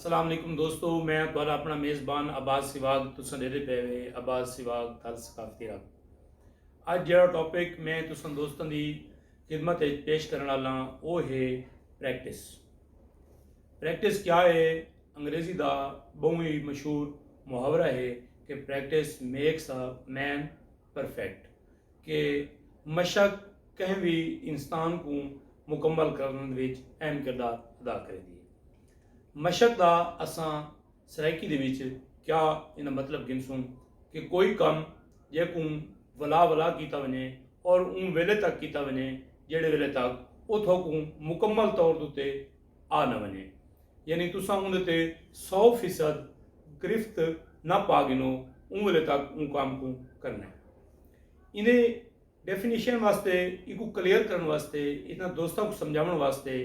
अस्सलाम वालेकुम दोस्तों, मैं तुहाडा अपना मेज़बान अब्बास सिवाग तुसां देदे पे वे अब्बास सिवाग थल सकाफती रब। अज जिहड़ा टॉपिक मैं तुसां दोस्तां दी खिदमत विच पेश करन वाला वो है प्रैक्टिस। प्रैक्टिस क्या है? अंग्रेज़ी का बहुत ही मशहूर मुहावरा है कि practice makes a man perfect, कि मशक कहीं भी इंसान को मुकम्मल करने विच अहम किरदार अदा करती है। मशक का असां सराइकी दे विच क्या इन मतलब गिनसूं कि कोई कम जेकूं वला वला कीता वने और उन वेले तक कीता वने जेड़े वेले तक उथों को मुकम्मल तौर उत्ते आ न वने, यानी तुसां उंदे ते 100% गिरफ्त ना पा गिनो उन वेले तक उन काम को करना है। इन्हें डेफिनेशन वास्ते इको क्लियर करने वास्ते इतना दोस्तों को समझाने वास्ते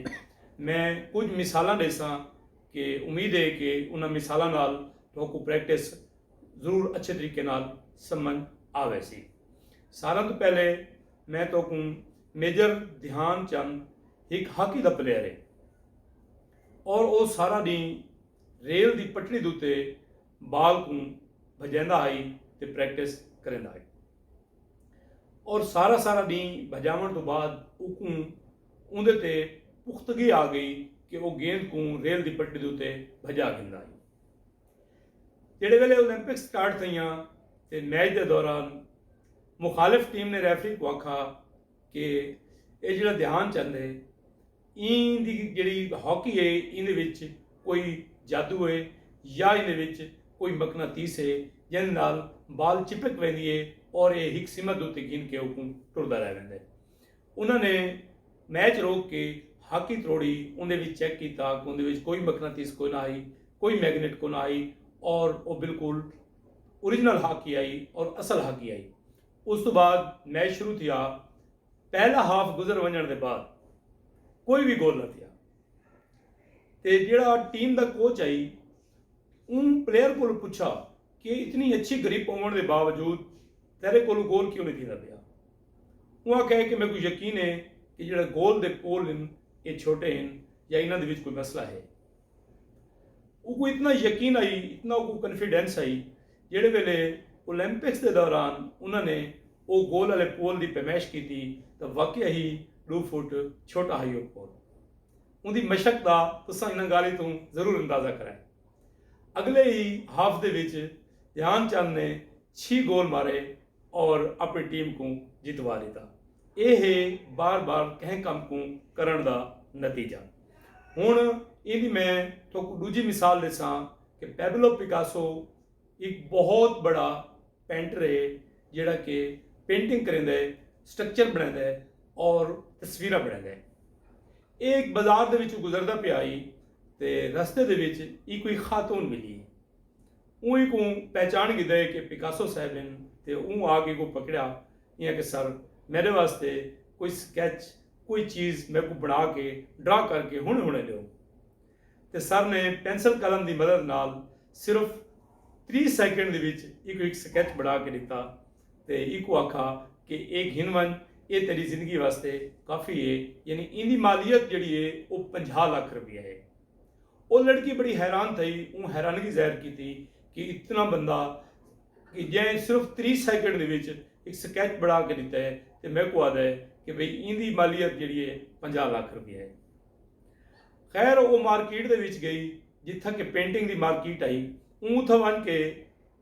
मैं कुछ मिसालां देसां कि उम्मीद है कि उन्होंने मिसालों नाल तो प्रैक्टिस जरूर अच्छे तरीके नाल समझ आवे सी। सारा तो पहले मैं तो मेजर ध्यानचंद एक हाकी का प्लेयर है और वो सारा दिन रेल की पटड़ी के उत्ते बाल को भजांदा आई तो प्रैक्टिस करेंदा है और सारा दिन भजावन तो बाद उनके ते पुख्तगी आ गई कि वो गेंद को रेल की पट्टी के उत्ते भजा दिंदा है। जेड़े वेले ओलंपिक स्टार्ट थी तो मैच के दौरान मुखालिफ टीम ने रैफरी को आखा कि ये जो ध्यानचंद है इनकी जी हॉकी है इन कोई जादू है या इन कोई मकनातीस है जिन नाल बाल चिपक वेंदी है और ये एक सीमत उत्ते गिन के टुरदा रह वेंदा है। उन्होंने मैच रोक के हाकी त्रोड़ी उन्हें चेक किया कि उन्हें कोई मकनातीस को ना आई, कोई मैगनेट को ना आई और वो बिल्कुल ओरिजिनल हाकी आई और असल हाकी आई। उस तो बाद मैच शुरू थिया। पहला हाफ गुजर वजन के बाद कोई भी गोल ना थिया ते जिहड़ा टीम का कोच आई उन प्लेयर को पूछा कि इतनी अच्छी ग्रिप होने के बावजूद तेरे को गोल क्यों नहीं थींदा पिया। वहाँ कहे कि मेरे को यकीन है कि जो गोल के पोल ये छोटे हैं या इन्होंने कोई मसला है। वो इतना यकीन आई, इतना को कॉन्फिडेंस आई जेड़े वेले ओलंपिक्स के दौरान उन्होंने वो गोल वाले पोल की पैमाइश की थी तो वाकई ही 2 फुट छोटा ही वो पोल। उनकी मशक का तुसां इन गाली तो जरूर अंदाजा कराए। अगले ही हाफ दे विच ध्यानचंद ने 6 गोल मारे और अपनी टीम को जितवा दिता। यह है बार बार कहीं काम को करन दा नतीजा। हुण इहदी मैं तो दूजी मिसाल देसां कि पैब्लो पिकासो एक बहुत बड़ा पेंटर है जिहड़ा कि पेंटिंग करेंदा है, स्ट्रक्चर बनांदा है और तस्वीरां बनांदा है। एक बाजार दे विच गुजरदा पिया ही ते रस्ते दे विच एक कोई खातून मिली। उही को पहचान गई कि पिकासो साहब हैं ते ऊँ आके को पकड़ा इं कि सर मेरे वास्ते कोई स्कैच कोई चीज़ मेरे को बना के ड्रा करके हुणे लो। तो सर ने पेंसिल कलम की मदद नाल सिर्फ 30 सेकंड एक स्कैच बना के दिता तो एक आखा कि एक हिनवन ये तेरी जिंदगी वास्ते काफ़ी है, यानी इनकी मालियत जी है वो 50 लाख रुपया है। वो लड़की बड़ी हैरान थी, वो हैरानगी जाहिर की थी कि इतना बंदा कि जै सिर्फ 30 सेकंड एक स्कैच बना के दिता है तो मेरे को आता है कि भाई इनकी मालियत जी है 50 लाख रुपया है। खैर वो मार्केट दे विच गई जिथा कि पेंटिंग की मार्केट आई। ऊँ वन के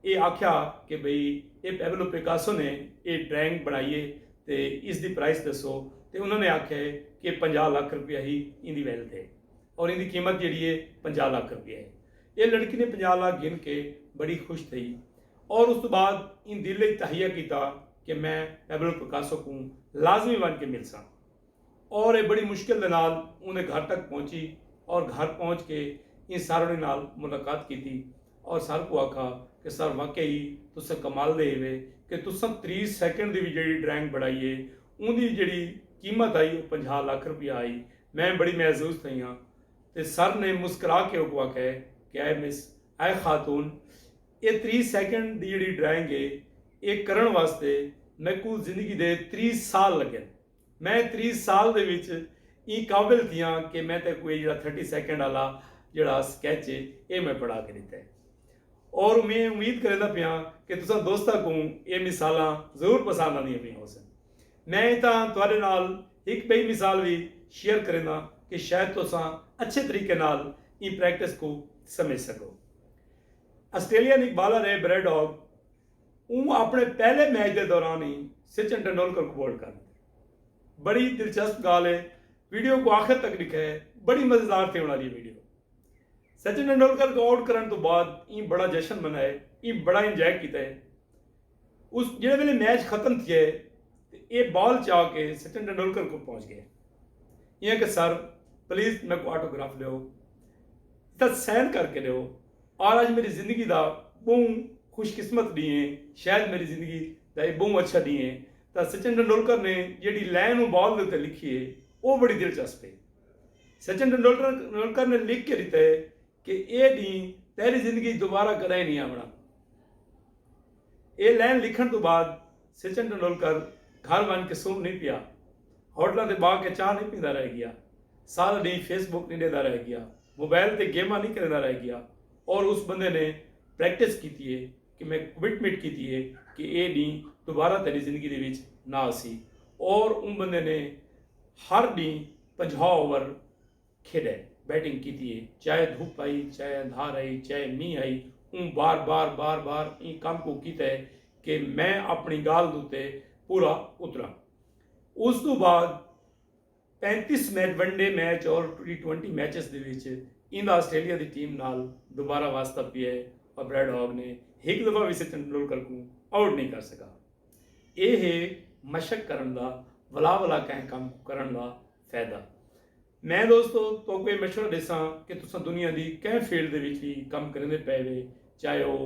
ये आख्या कि भाई ये पैब्लो पिकासो ने ये ड्राइंग बनाई है तो इसकी प्राइस दसो। तो उन्होंने आख्या है कि 50 लाख रुपया ही इनकी वैल्थ है और इनकी कीमत जी है 50 लाख रुपया है। ये लड़की ने 50 लाख गिन के बड़ी खुश थी और उस तो बाद इन दिल तहिया किया कि मैं पैब्लो पिकासो को लाजमी बन के मिल सा। और ये बड़ी मुश्किल के नाल उन्हें घर तक पहुँची और घर पहुँच के इन सारों नाल मुलाकात की थी और सर को आखा कि सर वाकई तुसें कमाल दे वे कि तुसें 30 सेकंड की जी ड्राइंग बनाई है उनकी जी कीमत आई 50 लाख रुपया आई। मैं बड़ी महसूस थी हाँ। तो सर ने मुस्करा के वो आख्या कि आए मिस आए खातून ये 30 सेकंड की जी ड्राइंग है ये करने वास्ते मैं को जिंदगी दे 30 साल लगे। मैं 30 साल दे विच काबिल थियां कि मैं तो कोई जो 30 सेकंड वाला ਜਿਹੜਾ ਸਕੈਚ ਹੈ ਇਹ ਮੈਂ ਪੜ੍ਹਾ ਕੇ ਦਿੱਤਾ ਹੈ। और मैं उम्मीद करदा पिया कि तुसां दोस्तां को ये मिसालां जरूर पसंद आंदियां पियां हो सन। मैं तां तुहाडे नाल एक बई मिसाल भी शेयर करेंदा कि शायद तुसां अच्छे तरीके नाल इन प्रैक्टिस को समझ सको। आस्ट्रेलियन एक बॉलर है ब्रैड हॉग, वो अपने पहले मैच के दौरान ही सचिन तेंदुलकर को बोल्ड कर दिया। बड़ी दिलचस्प गाल है, वीडियो को आखिर तक लिखा है, बड़ी मज़ेदार थी वाली वीडियो। सचिन तेंदुलकर को आउट करने तो बाद ये बड़ा जश्न मनाए, ये बड़ा इंजॉय किया है। उस जिहड़े वेले मैच खत्म थे ये बॉल चाह के सचिन तेंदुलकर को पहुंच गए, ये कि सर प्लीज़ मेरे को ऑटोग्राफ लो, तो साइन करके दो। और आज मेरी ज़िंदगी का बहुत खुशकिस्मत डी है, शायद मेरी ज़िंदगी का बहुत अच्छा डी है। तो सचिन तेंदुलकर ने जी लाइन बॉल के उत्ते लिखी है वो बड़ी दिलचस्प है। सचिन तेंदुलकर ने लिख के दिता है कि ये डी तेरी जिंदगी दोबारा कदा ही नहीं आना। ये लाइन लिखण तो बाद सचिन तेंदुलकर घर बन के सो नहीं पिया, होटलों से बाग के चाह नहीं पींदा रह गया, सारा दिन फेसबुक नहीं देता रह गया, मोबाइल से गेमां नहीं करता रह गया। और उस बंदे ने प्रैक्टिस की है कि मैं कमिटमेंट की है कि ये दिन दोबारा तेरी जिंदगी के विच ना आसी। और उन बंदे ने हर दिन 50 ओवर खेडे, बैटिंग की है, चाहे धूप आई, चाहे अंधार आई, चाहे मीह आई, उन बार बार बार बार ये काम को किया है कि मैं अपनी गाल के उत्ते पूरा उतरा। उस तो बाद 35 मैच वनडे मैच और T20 मैचेस दे विच इंदा आस्ट्रेलिया की टीम नाल दोबारा वास्ता पिया है और ब्रैड हॉग ने एक दफ़ा भी सचिन तेंदुलकर को आउट नहीं कर सका। ये है मशक करन दा, वला वला कह काम करन दा फायदा। मैं दोस्तों तो कोई मशवरा देसा कि तुम दुनिया की कई फील्ड के भी काम करेंदे पे वे, चाहे वो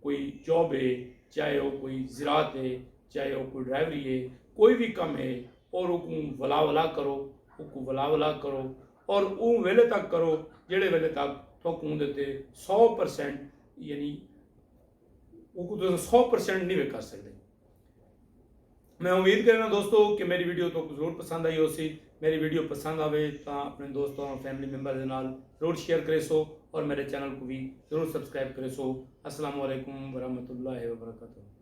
कोई जॉब है, चाहे वो कोई ज़रात है, चाहे वो कोई ड्राइवरी है, कोई भी काम है, और वो वला वला करो, वो वला वला करो और वो वेले तक करो जेड़े वेले तक तो देते 100% यानी वो 100% नहीं वे कर सकते। मैं उम्मीद करना दोस्तों कि मेरी वीडियो तो जरूर पसंद आई हो सी। मेरी वीडियो पसंद आवे तो अपने दोस्तों और फैमिली मेंबर के नाल जरूर शेयर करे सो और मेरे चैनल को भी जरूर सब्सक्राइब करे सो। अस्सलाम वालेकुम वरहमतुल्लाहि वबरकातुहू।